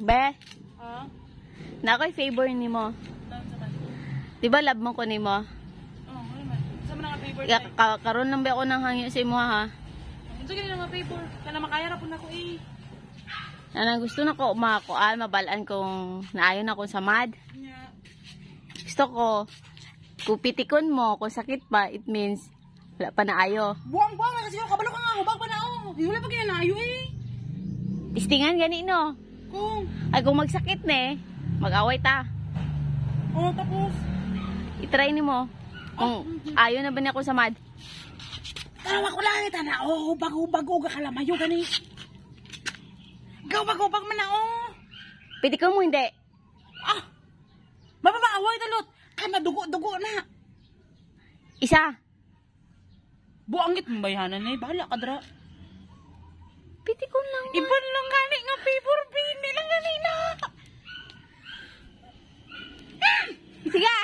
Be, Ah? na ako'y favor ni mo. Down sa man. Di ba love mo ko ni mo? Oh, ano man. Sa man nga favorite ay. Karon lang ba ako nang hangyo sa imo ha? Unsa gani nga favor? Kana makaya ra pud nako eh. Ana gusto na ko makuan, mabalaan kung naayon ako sa mad. Nya. Gusto ko, kupitikon mo, kung sakit pa, it means wala pa naayo. Buang-buang na kasi ako kabalo ka nga hubag pa na oh. Di wala pa ginanayo eh. Tistingan gani no. Kung Ay kung magsakit ne, mag-away ta. oh tapos I-try ni mo. Kung ayaw na ba niya ako sa mad? tawa ko lang ita na oh hubag-hubag og kalamayo gani. Gawbag-hubag man na oh. Pitikon mo hindi. Ah. Mababaaway talot. Kay madugo-dugo na. Isa. Buangit mo bayanan eh. Bahala ka dra. Pitikon lang. Iban lang gani nga favor bini lang gani na. Sige.